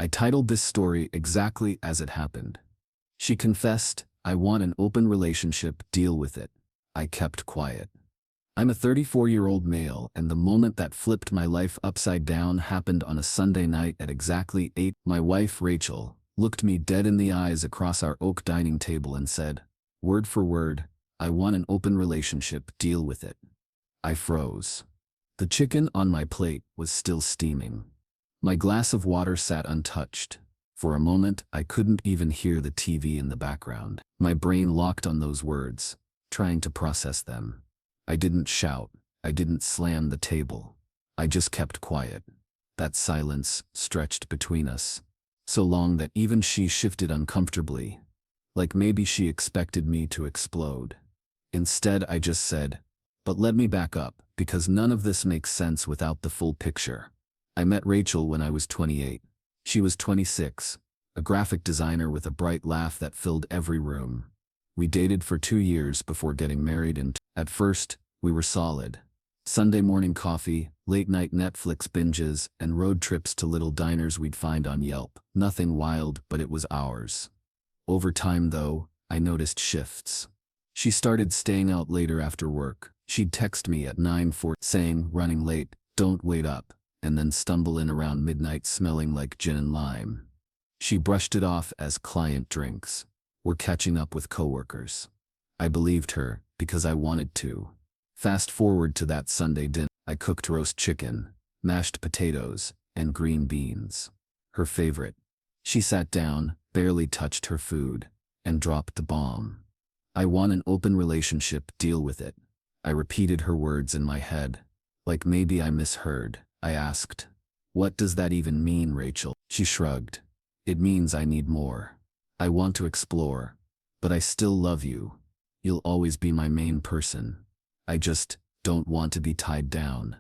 I titled this story exactly as it happened. She confessed, "I want an open relationship, deal with it." I kept quiet. I'm a 34-year-old male, and the moment that flipped my life upside down happened on a Sunday night at exactly 8. My wife, Rachel, looked me dead in the eyes across our oak dining table and said, word for word, "I want an open relationship, deal with it." I froze. The chicken on my plate was still steaming. My glass of water sat untouched. For a moment, I couldn't even hear the TV in the background. My brain locked on those words, trying to process them. I didn't shout. I didn't slam the table. I just kept quiet. That silence stretched between us, so long that even she shifted uncomfortably, like maybe she expected me to explode. Instead, I just said, "But let me back up, because none of this makes sense without the full picture." I met Rachel when I was 28. She was 26, a graphic designer with a bright laugh that filled every room. We dated for 2 years before getting married, and at first, we were solid. Sunday morning coffee, late night Netflix binges, and road trips to little diners we'd find on Yelp. Nothing wild, but it was ours. Over time, though, I noticed shifts. She started staying out later after work. She'd text me at 9:40 saying, "Running late, don't wait up," and then stumble in around midnight smelling like gin and lime. She brushed it off as client drinks. "We're catching up with coworkers." I believed her, because I wanted to. Fast forward to that Sunday dinner. I cooked roast chicken, mashed potatoes, and green beans. Her favorite. She sat down, barely touched her food, and dropped the bomb. "I want an open relationship, deal with it." I repeated her words in my head. Like maybe I misheard. I asked, "What does that even mean, Rachel?" She shrugged. "It means I need more. I want to explore. But I still love you. You'll always be my main person. I just don't want to be tied down."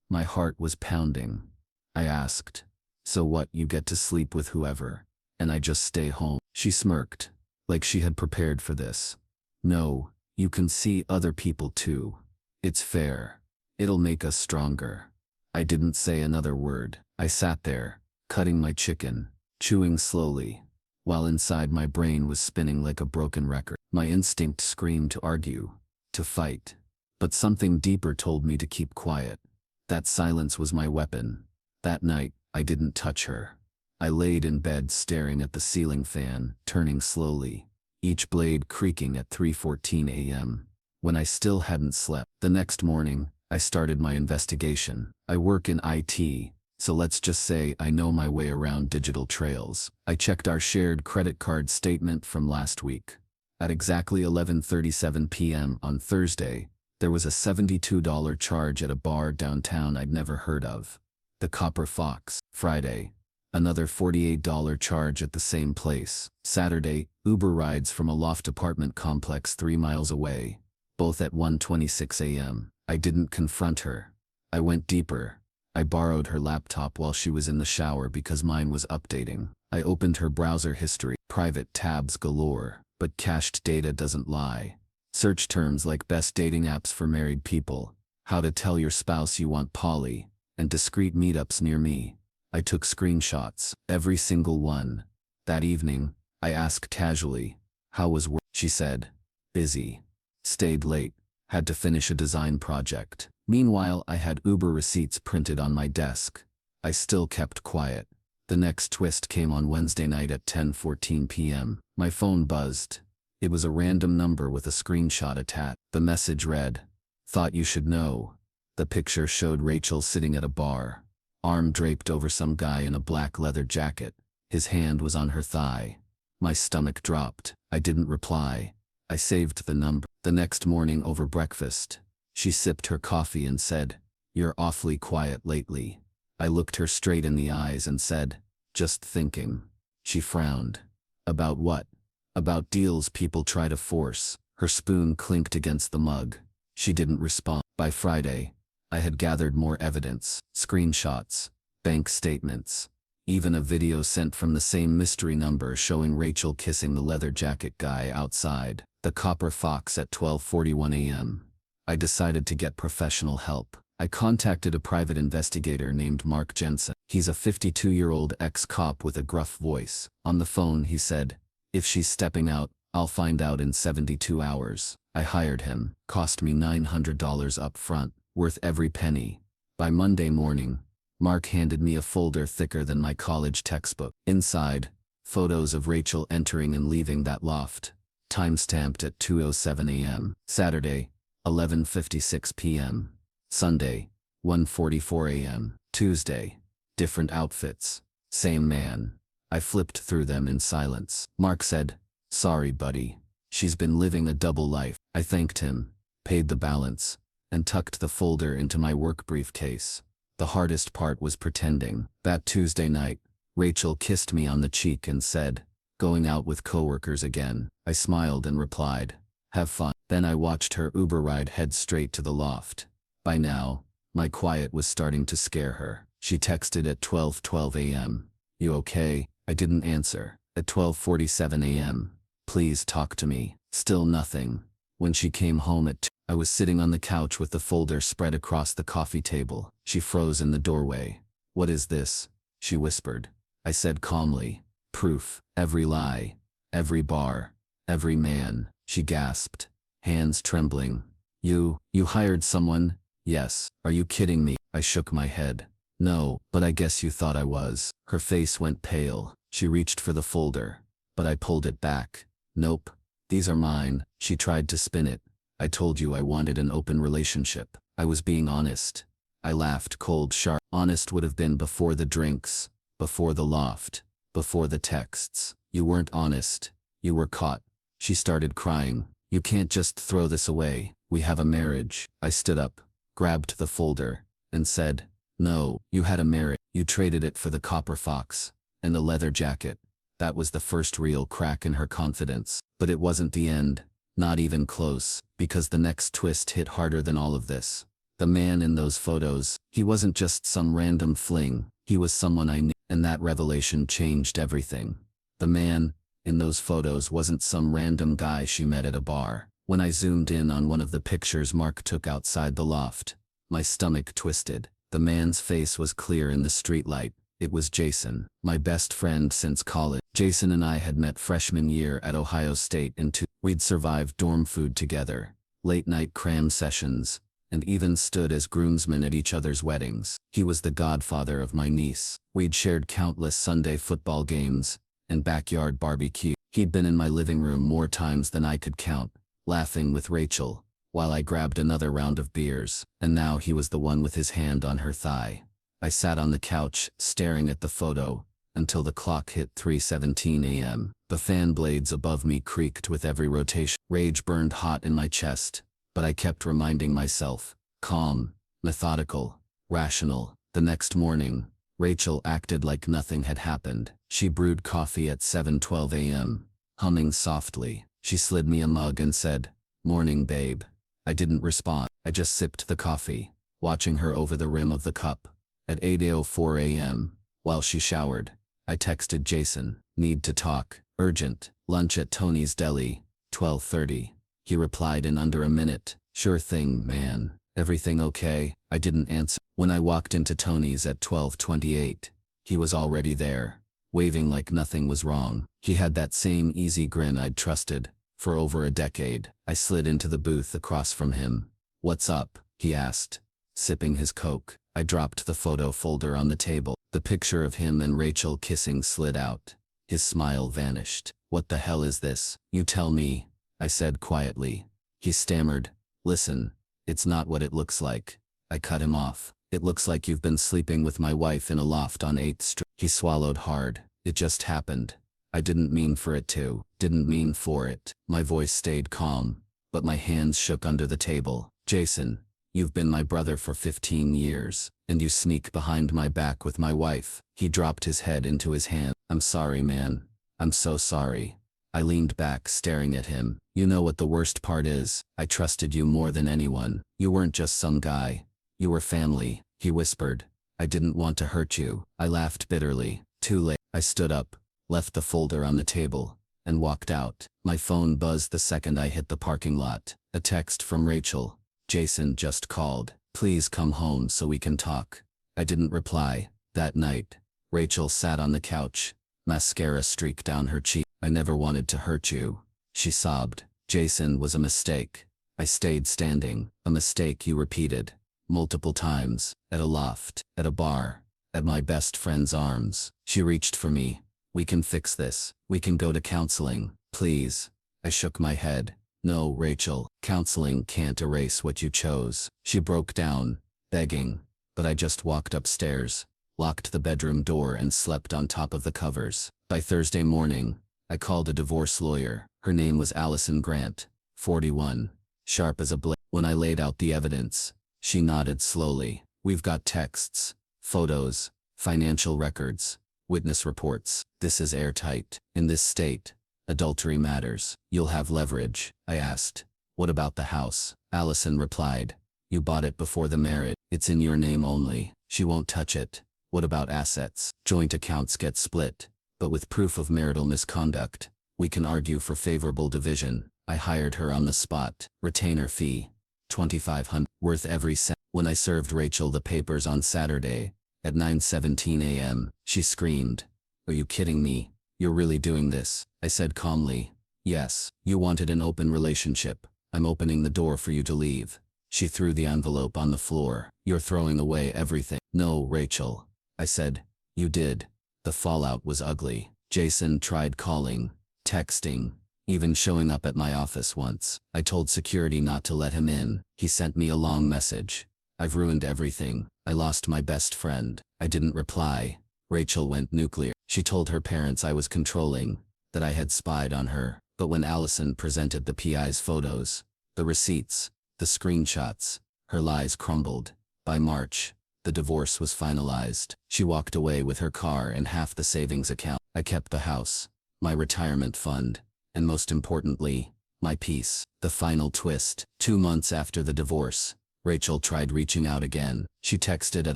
My heart was pounding. I asked, "So what, you get to sleep with whoever, and I just stay home?" She smirked, like she had prepared for this. "No, you can see other people too. It's fair. It'll make us stronger." I didn't say another word. I sat there, cutting my chicken, chewing slowly, while inside my brain was spinning like a broken record. My instinct screamed to argue, to fight. But something deeper told me to keep quiet. That silence was my weapon. That night, I didn't touch her. I laid in bed staring at the ceiling fan, turning slowly, each blade creaking at 3:14 a.m., when I still hadn't slept. The next morning, I started my investigation. I work in IT, so let's just say I know my way around digital trails. I checked our shared credit card statement from last week. At exactly 11:37 p.m. on Thursday, there was a $72 charge at a bar downtown I'd never heard of. The Copper Fox. Friday, another $48 charge at the same place. Saturday, Uber rides from a loft apartment complex 3 miles away, both at 1:26 a.m. I didn't confront her. I went deeper. I borrowed her laptop while she was in the shower because mine was updating. I opened her browser history, private tabs galore, but cached data doesn't lie. Search terms like best dating apps for married people, how to tell your spouse you want poly, and discreet meetups near me. I took screenshots, every single one. That evening, I asked casually, "How was work?" She said, "Busy. Stayed late. Had to finish a design project." Meanwhile, I had Uber receipts printed on my desk. I still kept quiet. The next twist came on Wednesday night at 10:14 p.m. My phone buzzed. It was a random number with a screenshot attached. The message read, "Thought you should know." The picture showed Rachel sitting at a bar, arm draped over some guy in a black leather jacket. His hand was on her thigh. My stomach dropped. I didn't reply. I saved the number. The next morning over breakfast, she sipped her coffee and said, "You're awfully quiet lately." I looked her straight in the eyes and said, "Just thinking." She frowned. "About what?" "About deals people try to force." Her spoon clinked against the mug. She didn't respond. By Friday, I had gathered more evidence, screenshots, bank statements, even a video sent from the same mystery number showing Rachel kissing the leather jacket guy outside the Copper Fox at 12:41 a.m. I decided to get professional help. I contacted a private investigator named Mark Jensen. He's a 52-year-old ex-cop with a gruff voice. On the phone he said, "If she's stepping out, I'll find out in 72 hours. I hired him. Cost me $900 up front, worth every penny. By Monday morning, Mark handed me a folder thicker than my college textbook. Inside, photos of Rachel entering and leaving that loft. Timestamped at 2:07 a.m. Saturday, 11:56 p.m. Sunday, 1:44 a.m. Tuesday, different outfits. Same man. I flipped through them in silence. Mark said, "Sorry, buddy. She's been living a double life." I thanked him, paid the balance, and tucked the folder into my work briefcase. The hardest part was pretending. That Tuesday night, Rachel kissed me on the cheek and said, "Going out with coworkers again." I smiled and replied, "Have fun." Then I watched her Uber ride head straight to the loft. By now, my quiet was starting to scare her. She texted at 12:12 a.m. "You okay?" I didn't answer. At 12:47 a.m. "Please talk to me." Still nothing. When she came home at 2, I was sitting on the couch with the folder spread across the coffee table. She froze in the doorway. "What is this?" she whispered. I said calmly, "Proof. Every lie. Every bar. Every man." She gasped, hands trembling. You hired someone?" "Yes." "Are you kidding me?" I shook my head. "No, but I guess you thought I was." Her face went pale. She reached for the folder, but I pulled it back. "Nope. These are mine." She tried to spin it. "I told you I wanted an open relationship. I was being honest." I laughed cold sharp. Honest would have been before the drinks, before the loft, before the texts. "You weren't honest. You were caught." She started crying. "You can't just throw this away. We have a marriage." I stood up, grabbed the folder, and said, "No, you had a marriage. You traded it for the copper fox and the leather jacket." That was the first real crack in her confidence. But it wasn't the end. Not even close, because the next twist hit harder than all of this. The man in those photos, he wasn't just some random fling. He was someone I knew, and that revelation changed everything. The man in those photos wasn't some random guy she met at a bar. When I zoomed in on one of the pictures Mark took outside the loft, my stomach twisted. The man's face was clear in the streetlight. It was Jason, my best friend since college. Jason and I had met freshman year at Ohio State we'd survived dorm food together, late-night cram sessions, and even stood as groomsmen at each other's weddings. He was the godfather of my niece. We'd shared countless Sunday football games and backyard barbecue. He'd been in my living room more times than I could count, laughing with Rachel, while I grabbed another round of beers, and now he was the one with his hand on her thigh. I sat on the couch, staring at the photo, until the clock hit 3:17 a.m. The fan blades above me creaked with every rotation. Rage burned hot in my chest, but I kept reminding myself, calm, methodical, rational. The next morning, Rachel acted like nothing had happened. She brewed coffee at 7:12 a.m., humming softly. She slid me a mug and said, "Morning, babe." I didn't respond. I just sipped the coffee, watching her over the rim of the cup. At 8:04 a.m., while she showered, I texted Jason, "Need to talk. Urgent. Lunch at Tony's Deli, 12:30. He replied in under a minute, "Sure thing, man. Everything okay?" I didn't answer. When I walked into Tony's at 12:28, he was already there, waving like nothing was wrong. He had that same easy grin I'd trusted for over a decade. I slid into the booth across from him. "What's up?" he asked, sipping his Coke. I dropped the photo folder on the table. The picture of him and Rachel kissing slid out. His smile vanished. "What the hell is this?" "You tell me," I said quietly. He stammered, "Listen, it's not what it looks like." I cut him off. "It looks like you've been sleeping with my wife in a loft on 8th Street. He swallowed hard. "It just happened. I didn't mean for it to. Didn't mean for it." My voice stayed calm, but my hands shook under the table. "Jason, you've been my brother for 15 years, and you sneak behind my back with my wife." He dropped his head into his hand. "I'm sorry, man. I'm so sorry." I leaned back, staring at him. "You know what the worst part is? I trusted you more than anyone. You weren't just some guy. You were family," he whispered. "I didn't want to hurt you." I laughed bitterly. Too late. I stood up, left the folder on the table, and walked out. My phone buzzed the second I hit the parking lot. A text from Rachel. "Jason just called. Please come home so we can talk. I didn't reply. That night, Rachel sat on the couch, mascara streaked down her cheek. I never wanted to hurt you, she sobbed. Jason was a mistake. I stayed standing. A mistake you repeated. Multiple times. At a loft. At a bar. At my best friend's arms. She reached for me. We can fix this. We can go to counseling. Please. I shook my head. No, Rachel. Counseling can't erase what you chose. She broke down, begging. But I just walked upstairs, locked the bedroom door and slept on top of the covers. By Thursday morning, I called a divorce lawyer. Her name was Allison Grant, 41, sharp as a blade. When I laid out the evidence, she nodded slowly. We've got texts, photos, financial records, witness reports. This is airtight. In this state, adultery matters. You'll have leverage. I asked, what about the house? Allison replied, you bought it before the marriage. It's in your name only. She won't touch it. What about assets? Joint accounts get split, but with proof of marital misconduct, we can argue for favorable division. I hired her on the spot. Retainer fee, $2,500, worth every cent. When I served Rachel the papers on Saturday, at 9:17 a.m., she screamed, are you kidding me? You're really doing this? I said calmly, yes. You wanted an open relationship. I'm opening the door for you to leave. She threw the envelope on the floor. You're throwing away everything. No, Rachel. I said, you did. The fallout was ugly. Jason tried calling, texting, even showing up at my office once. I told security not to let him in. He sent me a long message. I've ruined everything. I lost my best friend. I didn't reply. Rachel went nuclear. She told her parents I was controlling, that I had spied on her. But when Allison presented the PI's photos, the receipts, the screenshots, her lies crumbled. By March, the divorce was finalized. She walked away with her car and half the savings account. I kept the house, my retirement fund, and most importantly, my peace. The final twist. 2 months after the divorce, Rachel tried reaching out again. She texted at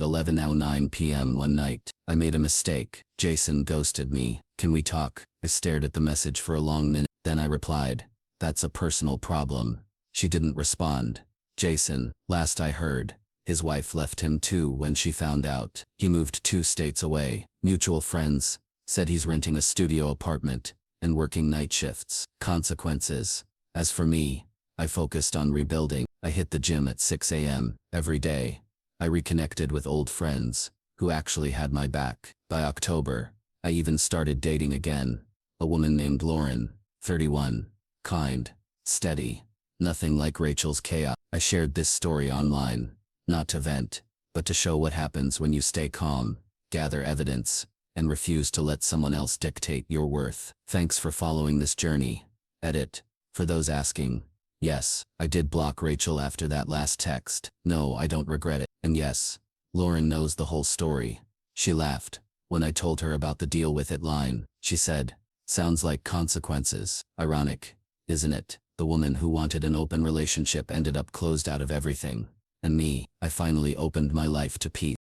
11:09 p.m. one night. I made a mistake. Jason ghosted me. Can we talk? I stared at the message for a long minute. Then I replied, that's a personal problem. She didn't respond. Jason, last I heard, his wife left him too when she found out. He moved 2 states away. Mutual friends, said he's renting a studio apartment and working night shifts. Consequences. As for me, I focused on rebuilding. I hit the gym at 6 a.m. every day. I reconnected with old friends who actually had my back. By October, I even started dating again. A woman named Lauren, 31, kind, steady, nothing like Rachel's chaos. I shared this story online, not to vent, but to show what happens when you stay calm, gather evidence, and refuse to let someone else dictate your worth. Thanks for following this journey. Edit. For those asking, yes, I did block Rachel after that last text. No, I don't regret it. And yes, Lauren knows the whole story. She laughed when I told her about the deal with it line. She said, sounds like consequences. Ironic, isn't it? The woman who wanted an open relationship ended up closed out of everything. And me, I finally opened my life to peace.